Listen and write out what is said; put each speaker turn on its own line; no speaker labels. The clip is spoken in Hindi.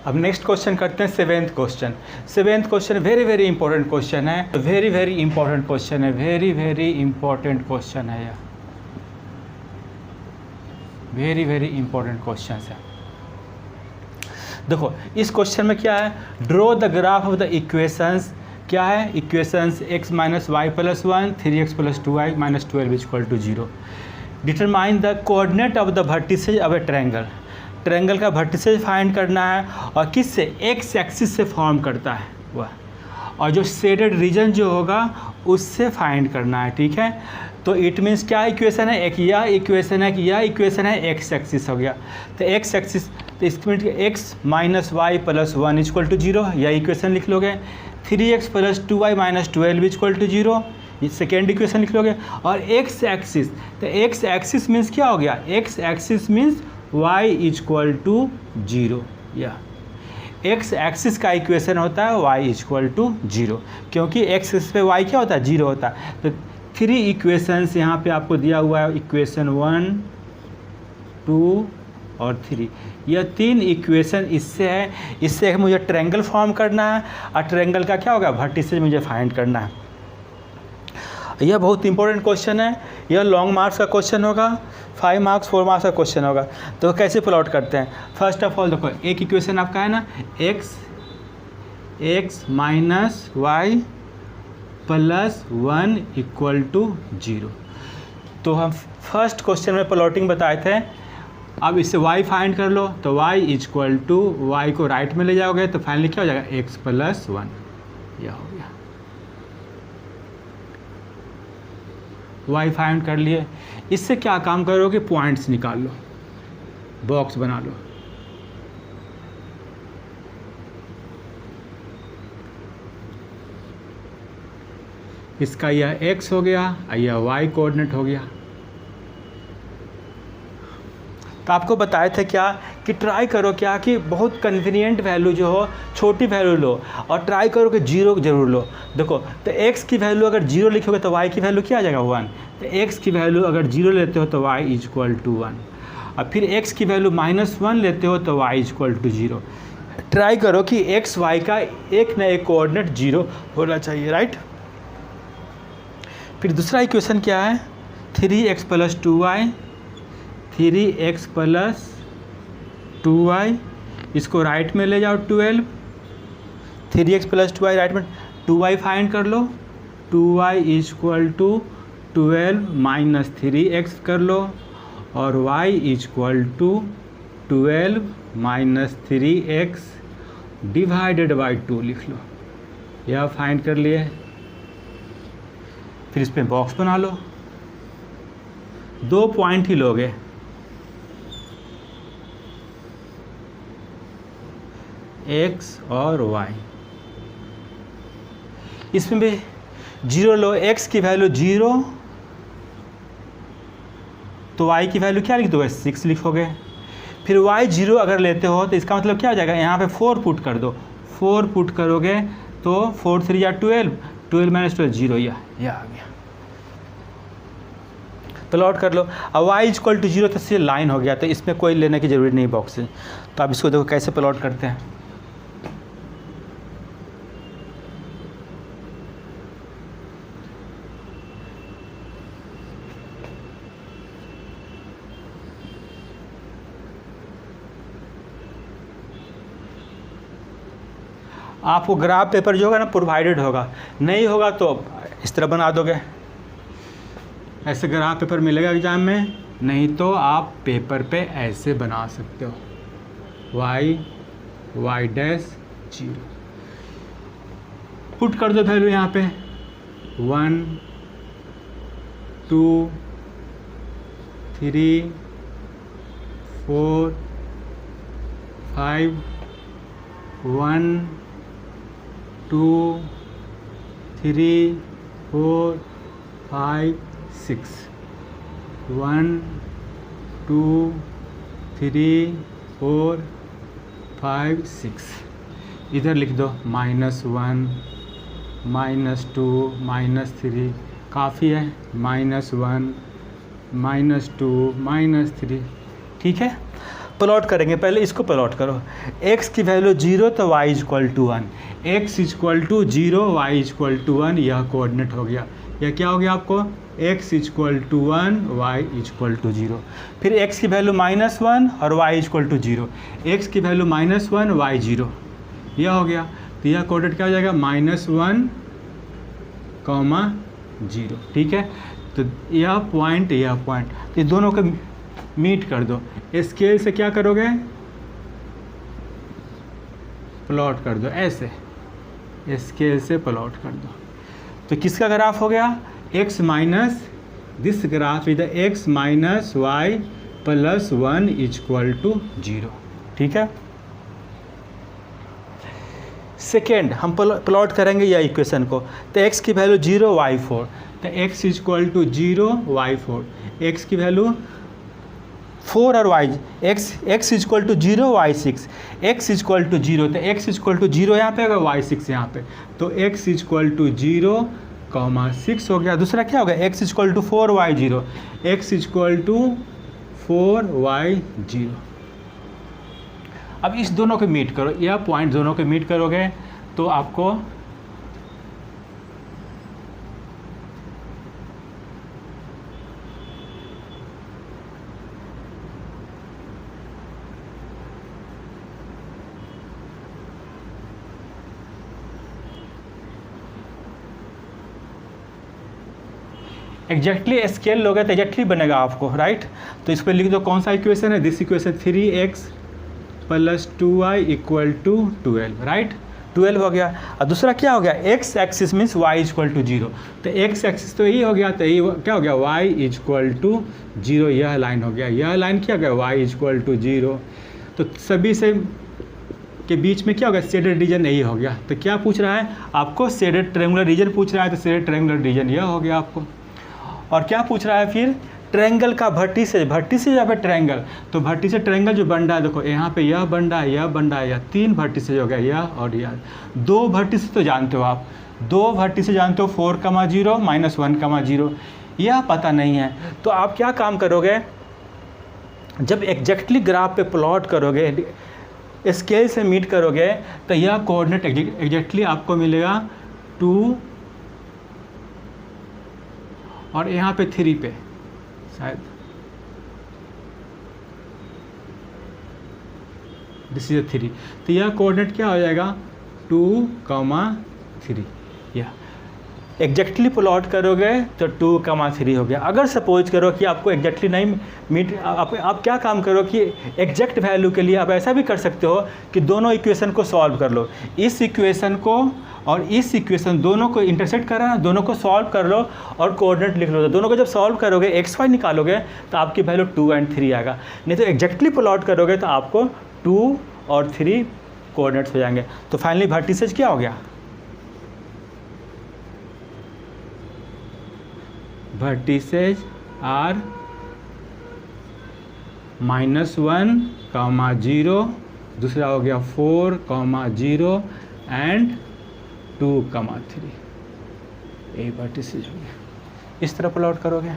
अब नेक्स्ट क्वेश्चन करते हैं seventh question. Seventh question very very important question है, वेरी वेरी इंपॉर्टेंट क्वेश्चन है, वेरी वेरी इंपॉर्टेंट क्वेश्चन है, यह वेरी वेरी इंपॉर्टेंट क्वेश्चन है। देखो इस क्वेश्चन में क्या है, draw the graph of the equations. क्या है equations x minus y plus 1 3x plus 2y minus 12 equal to 0। Determine the coordinate of the vertices of a triangle. Triangle का वर्टिसेज फाइंड करना है और किससे, एक्स एक्सिस से फॉर्म करता है वह, और जो शेडेड रीजन जो होगा उससे फाइंड करना है। ठीक है, तो इट मीन्स क्या इक्वेशन है, एक यह इक्वेशन है कि यह इक्वेशन है एक्स एक्सिस हो गया, तो एक्स एक्सिस तो इसमें x minus y plus 1 equal to 0 यह इक्वेशन लिख लोगे। 3x plus 2y minus 12 equal to 0 ये सेकेंड इक्वेशन लिख लोगे। और एक्स एक्सिस, तो एक्स एक्सिस मीन्स क्या हो गया, x axis means y equal to 0। या एक्स एक्सिस का इक्वेशन होता है y इक्वल टू 0, क्योंकि एक्स एक्सिस पे y क्या होता है, 0 होता है। तो 3 इक्वेशंस यहाँ पे आपको दिया हुआ है, इक्वेशन 1 2 और 3, यह 3 इक्वेशन इससे है। इससे मुझे ट्रायंगल फॉर्म करना है और ट्रायंगल का क्या होगा, वर्टिसेज मुझे फाइंड करना है। यह बहुत इंपॉर्टेंट क्वेश्चन है, यह लॉन्ग मार्क्स का क्वेश्चन होगा, 5 मार्क्स 4 मार्क्स का क्वेश्चन होगा। तो कैसे प्लॉट करते हैं, फर्स्ट ऑफ ऑल देखो एक इक्वेशन आपका है ना, x minus y plus 1 equal to 0। तो हम फर्स्ट क्वेश्चन में प्लॉटिंग बताए थे। अब इससे y फाइंड कर लो, तो y इक्वल टू वाई को राइट में ले जाओगे तो फाइनली क्या हो जाएगा, x प्लस 1 यह हो गया। y फाइंड कर लिए, इससे क्या काम करोगे, पॉइंट्स निकाल लो, बॉक्स बना लो। इसका यह x हो गया और यह y कोऑर्डिनेट हो गया। तो आपको बताए थे क्या कि ट्राई करो क्या कि बहुत कन्वीनियंट वैल्यू जो हो, छोटी वैल्यू लो और ट्राई करो कि 0 जरूर लो। देखो तो x की वैल्यू अगर 0 लिखोगे तो y की वैल्यू क्या आ जाएगा, 1। तो x की वैल्यू अगर 0 लेते हो तो y इक्वल टू 1, और फिर x की वैल्यू -1 लेते हो तो y इक्वल टू 0। ट्राई करो कि x y का एक न एक कोऑर्डिनेट 0 होना चाहिए, राइट। फिर दूसरा इक्वेशन क्या है, 3x plus 2y 3x plus 2y, इसको राइट में ले जाओ 12, 3x प्लस 2y राइट में, 2y फाइंड कर लो, 2y equal to 12 minus 3x कर लो, और y equal to 12 minus 3x divided by 2 लिख लो, यह फाइंड कर लिए। फिर इस पर बॉक्स बना लो, 2 पॉइंट ही लोगे, x और y। इसमें भी 0 लो, x की वैल्यू 0 तो y की वैल्यू क्या लिख दोगे, 6 लिखोगे। फिर y 0 अगर लेते हो तो इसका मतलब क्या हो जाएगा, यहाँ पे 4 पुट कर दो, 4 पुट करोगे तो 4 3 या 12, 12 माइनस 12 0, यह आ गया। प्लॉट कर लो। अब y इक्वल टू 0 तो से लाइन हो गया, तो इसमें कोई लेने की ज़रूरत नहीं बॉक्स से। तो आप इसको देखो कैसे प्लॉट करते हैं। आपको ग्राफ पेपर जो होगा ना प्रोवाइडेड होगा, नहीं होगा तो इस तरह बना दोगे, ऐसे ग्राफ पेपर मिलेगा एग्जाम में, नहीं तो आप पेपर पे ऐसे बना सकते हो, y डैश 0 पुट कर दो वैल्यू यहाँ पे 1 2 3 4 5 1 2 3 4 5 6 1 2 3 4 5 6, इधर लिख दो -1 -2 -3, काफ़ी है, -1 -2 -3, ठीक है। प्लॉट करेंगे, पहले इसको प्लॉट करो। x की वैल्यू 0 तो y equal to 1, x equal to 0 y equal to 1, यह कोऑर्डिनेट हो गया। यह क्या हो गया आपको, x equal to 1 y equal to 0। फिर x की वैल्यू -1 और y इक्वल टू 0, x की वैल्यू -1 y 0, यह हो गया। तो यह कोऑर्डिनेट क्या हो जाएगा, -1, 0। ठीक है, तो यह पॉइंट तो दोनों को मीट कर दो। स्केल से क्या करोगे, प्लॉट कर दो, ऐसे स्केल से प्लॉट कर दो। तो किसका ग्राफ हो गया, x minus this graph is the x minus y plus 1 equal to 0। ठीक है, सेकेंड हम प्लॉट करेंगे यह इक्वेशन को। तो x की वैल्यू 0 y 4, तो x equal to 0 y 4, x की वैल्यू 4 और y x equal to 0 y 6, x equal to 0, तो x इक्वल टू 0 यहाँ पे होगा, y 6 यहाँ पे, तो x इक्वल टू 0, 6 हो गया। दूसरा क्या होगा, x equal to 4 y 0, x equal to 4 y 0। अब इस दोनों को मीट करो, यह पॉइंट दोनों को मीट करोगे तो आपको एग्जैक्टली स्केल लोगे तो एग्जैक्टली बनेगा आपको, राइट। तो इस पर लिख दो कौन सा इक्वेशन है, this equation 3x plus 2y equal to 12, right, 12 हो गया। और दूसरा क्या हो गया, x axis means y equal to 0, तो x एक्सिस तो यही हो गया, तो ये क्या हो गया, y इक्वल टू 0, यह लाइन हो गया। यह लाइन क्या हो गया, y इक्वल टू 0। तो सभी से के बीच में क्या हो गया, शेडेड रीजन यही हो गया। तो क्या पूछ रहा है आपको, शेडेड ट्रायंगुलर रीजन पूछ रहा है, तो शेडेड ट्रायंगुलर रीजन यह हो गया आपको। और क्या पूछ रहा है फिर, ट्रायंगल का वर्टिसेज या फिर ट्रायंगल, तो वर्टिसेज ट्रायंगल जो बन रहा है, देखो यहाँ पे यह बन रहा है, यह बन रहा है, यह 3 वर्टिसेज हो गया, यह और यह। 2 वर्टिसेज तो जानते हो आप, 2 वर्टिसेज जानते हो, 4, 0 -1, 0, यह पता नहीं है। तो आप क्या काम करोगे, जब एग्जैक्टली ग्राफ पे प्लॉट करोगे, स्केल से मीट करोगे, तो यह कोऑर्डिनेट एग्जैक्टली आपको मिलेगा 2 और यहाँ पे 3 पे शायद, दिस इज 3, तो यह कोऑर्डिनेट क्या हो जाएगा, 2, 3, यह एग्जैक्टली प्लॉट करोगे तो 2, 3 हो गया। अगर सपोज करो कि आपको एग्जैक्टली नहीं मीट, आप क्या काम करो कि एग्जैक्ट वैल्यू के लिए आप ऐसा भी कर सकते हो कि दोनों इक्वेशन को सॉल्व कर लो, इस इक्वेशन को और इस इक्वेशन दोनों को इंटरसेक्ट करा, दोनों को सॉल्व कर लो और कोऑर्डिनेट लिख लो। तो दोनों को जब सॉल्व करोगे, x y निकालोगे तो आपकी वैल्यू 2 और 3 आएगा। नहीं तो एग्जैक्टली प्लॉट करोगे तो आपको 2 और 3 कोऑर्डिनेट्स हो जाएंगे। तो फाइनली वर्टिसेज क्या हो गया, वर्टिसेज आर -1, 0, दूसरा हो गया 4, 0 एंड 2, 3, ये वर्टिसेज हो गया। इस तरह प्लॉट करोगे।